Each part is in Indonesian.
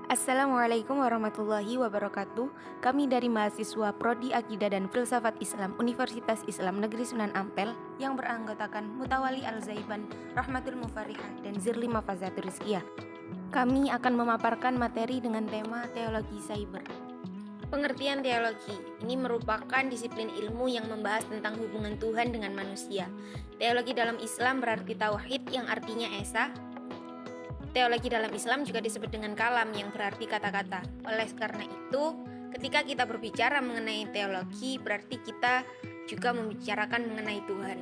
Assalamualaikum warahmatullahi wabarakatuh. Kami dari mahasiswa Prodi Akidah dan Filsafat Islam Universitas Islam Negeri Sunan Ampel yang beranggotakan Mutawali Al-Zaiban, Rahmatul Mufarihah, dan Zirli Mafazatul Rizkiyah. Kami akan memaparkan materi dengan tema teologi cyber. Pengertian teologi ini merupakan disiplin ilmu yang membahas tentang hubungan Tuhan dengan manusia. Teologi dalam Islam berarti tauhid yang artinya esa. Teologi dalam Islam juga disebut dengan kalam yang berarti kata-kata. Oleh karena itu, ketika kita berbicara mengenai teologi, berarti kita juga membicarakan mengenai Tuhan.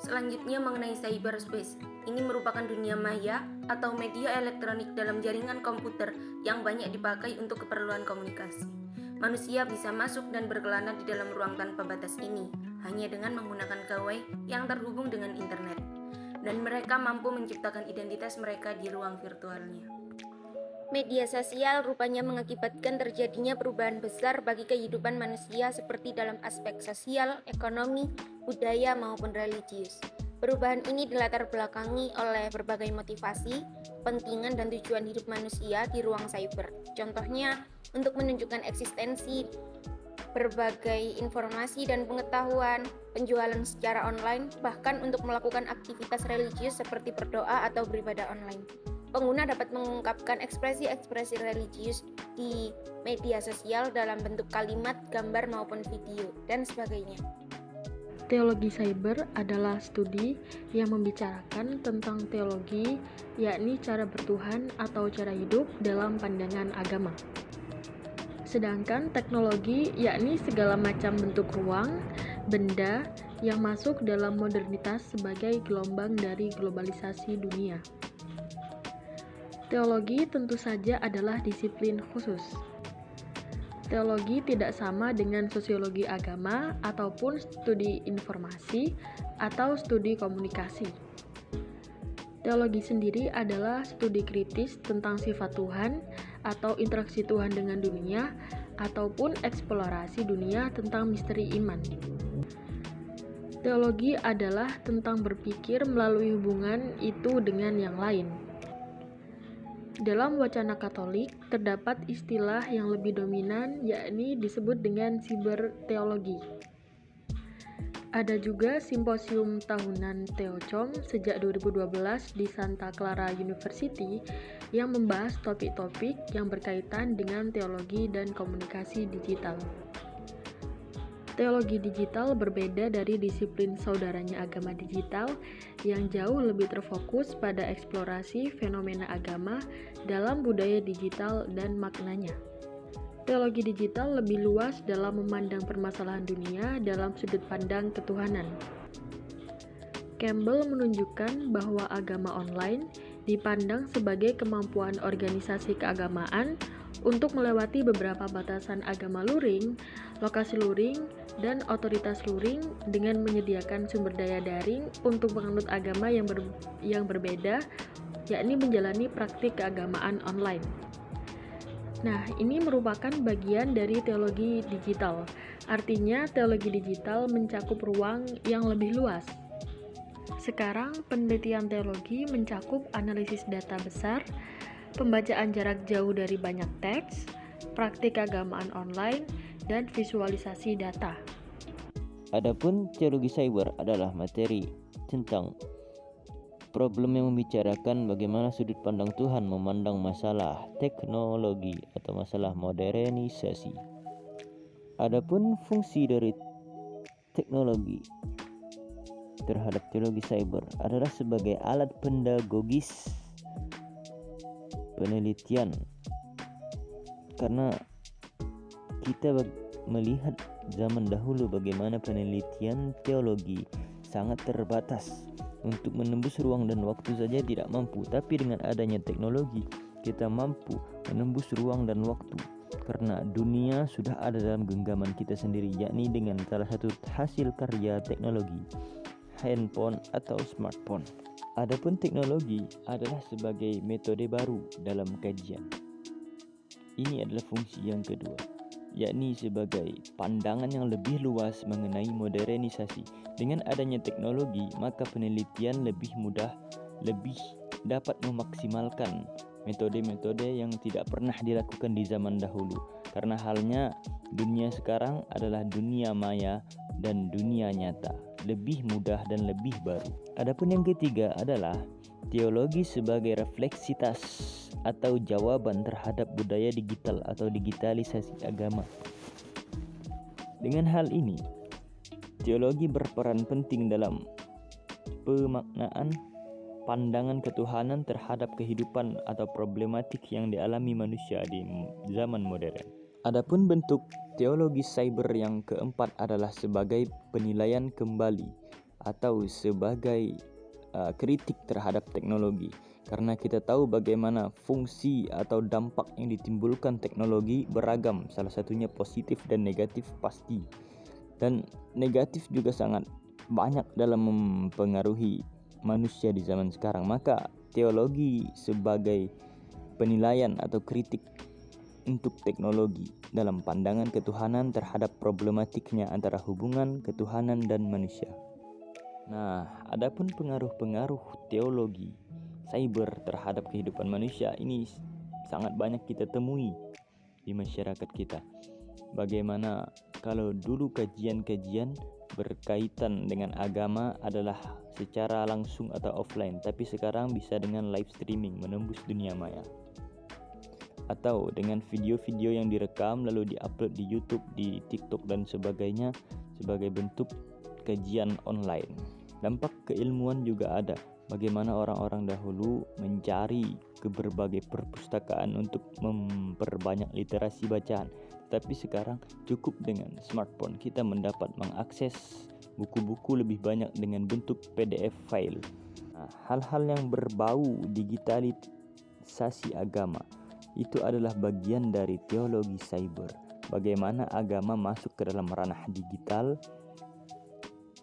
Selanjutnya mengenai cyberspace. Ini merupakan dunia maya atau media elektronik dalam jaringan komputer yang banyak dipakai untuk keperluan komunikasi. Manusia bisa masuk dan berkelana di dalam ruang tanpa batas ini hanya dengan menggunakan gawai yang terhubung dengan internet. Dan mereka mampu menciptakan identitas mereka di ruang virtualnya. Media sosial rupanya mengakibatkan terjadinya perubahan besar bagi kehidupan manusia seperti dalam aspek sosial, ekonomi, budaya maupun religius. Perubahan ini dilatar belakangi oleh berbagai motivasi, kepentingan dan tujuan hidup manusia di ruang cyber. Contohnya, untuk menunjukkan eksistensi berbagai informasi dan pengetahuan, penjualan secara online, bahkan untuk melakukan aktivitas religius seperti berdoa atau beribadah online. Pengguna dapat mengungkapkan ekspresi-ekspresi religius di media sosial dalam bentuk kalimat, gambar maupun video, dan sebagainya. Teologi cyber adalah studi yang membicarakan tentang teologi, yakni cara bertuhan atau cara hidup dalam pandangan agama. Sedangkan teknologi yakni segala macam bentuk ruang, benda yang masuk dalam modernitas sebagai gelombang dari globalisasi dunia. Teologi tentu saja adalah disiplin khusus. Teologi tidak sama dengan sosiologi agama ataupun studi informasi atau studi komunikasi. Teologi sendiri adalah studi kritis tentang sifat Tuhan atau interaksi Tuhan dengan dunia ataupun eksplorasi dunia tentang misteri iman. Teologi adalah tentang berpikir melalui hubungan itu dengan yang lain. Dalam wacana Katolik terdapat istilah yang lebih dominan yakni disebut dengan siberteologi. Ada juga simposium tahunan Theocom sejak 2012 di Santa Clara University yang membahas topik-topik yang berkaitan dengan teologi dan komunikasi digital. Teologi digital berbeda dari disiplin saudaranya agama digital yang jauh lebih terfokus pada eksplorasi fenomena agama dalam budaya digital dan maknanya. Teologi digital lebih luas dalam memandang permasalahan dunia dalam sudut pandang ketuhanan. Campbell menunjukkan bahwa agama online dipandang sebagai kemampuan organisasi keagamaan untuk melewati beberapa batasan agama luring, lokasi luring, dan otoritas luring dengan menyediakan sumber daya daring untuk penganut agama yang berbeda, yakni menjalani praktik keagamaan online. Nah, ini merupakan bagian dari teologi digital. Artinya, teologi digital mencakup ruang yang lebih luas. Sekarang, penelitian teologi mencakup analisis data besar, pembacaan jarak jauh dari banyak teks, praktik keagamaan online, dan visualisasi data. Adapun teologi cyber adalah materi tentang problem yang membicarakan bagaimana sudut pandang Tuhan memandang masalah teknologi atau masalah modernisasi. Adapun fungsi dari teknologi terhadap teologi cyber adalah sebagai alat pedagogis penelitian, karena kita melihat zaman dahulu bagaimana penelitian teologi sangat terbatas. Untuk menembus ruang dan waktu saja tidak mampu, tapi dengan adanya teknologi kita mampu menembus ruang dan waktu, karena dunia sudah ada dalam genggaman kita sendiri, yakni dengan salah satu hasil karya teknologi, handphone atau smartphone. Adapun teknologi adalah sebagai metode baru dalam kajian. Ini adalah fungsi yang kedua, yakni sebagai pandangan yang lebih luas mengenai modernisasi. Dengan adanya teknologi, maka penelitian lebih mudah, lebih dapat memaksimalkan metode-metode yang tidak pernah dilakukan di zaman dahulu. Karena halnya dunia sekarang adalah dunia maya dan dunia nyata, lebih mudah dan lebih baru. Adapun yang ketiga adalah teologi sebagai refleksitas atau jawaban terhadap budaya digital atau digitalisasi agama. Dengan hal ini, teologi berperan penting dalam pemaknaan pandangan ketuhanan terhadap kehidupan atau problematik yang dialami manusia di zaman modern. Adapun bentuk teologi cyber yang keempat adalah sebagai penilaian kembali atau sebagai kritik terhadap teknologi. Karena kita tahu bagaimana fungsi atau dampak yang ditimbulkan teknologi beragam, salah satunya positif dan negatif pasti. Dan negatif juga sangat banyak dalam mempengaruhi manusia di zaman sekarang. Maka teologi sebagai penilaian atau kritik untuk teknologi dalam pandangan ketuhanan terhadap problematiknya antara hubungan ketuhanan dan manusia. Nah, adapun pengaruh-pengaruh teologi cyber terhadap kehidupan manusia ini sangat banyak kita temui di masyarakat kita. Bagaimana kalau dulu kajian-kajian berkaitan dengan agama adalah secara langsung atau offline, tapi sekarang bisa dengan live streaming menembus dunia maya, atau dengan video-video yang direkam lalu diupload di YouTube, di TikTok dan sebagainya sebagai bentuk kajian online. Dampak keilmuan juga ada. Bagaimana orang-orang dahulu mencari ke berbagai perpustakaan untuk memperbanyak literasi bacaan. Tapi sekarang cukup dengan smartphone kita mendapat mengakses buku-buku lebih banyak dengan bentuk PDF file. Nah, hal-hal yang berbau digitalisasi agama itu adalah bagian dari teologi cyber. Bagaimana agama masuk ke dalam ranah digital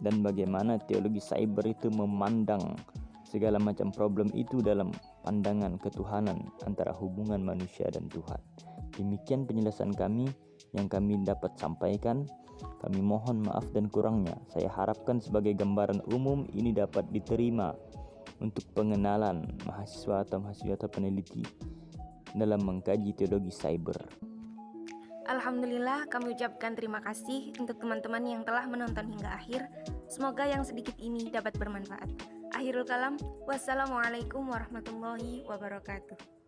dan bagaimana teologi cyber itu memandang segala macam problem itu dalam pandangan ketuhanan antara hubungan manusia dan Tuhan. Demikian penjelasan kami yang kami dapat sampaikan. Kami mohon maaf dan kurangnya. Saya harapkan sebagai gambaran umum ini dapat diterima untuk pengenalan mahasiswa atau peneliti dalam mengkaji teologi cyber. Alhamdulillah, kami ucapkan terima kasih untuk teman-teman yang telah menonton hingga akhir. Semoga yang sedikit ini dapat bermanfaat. Akhirul kalam, wassalamualaikum warahmatullahi wabarakatuh.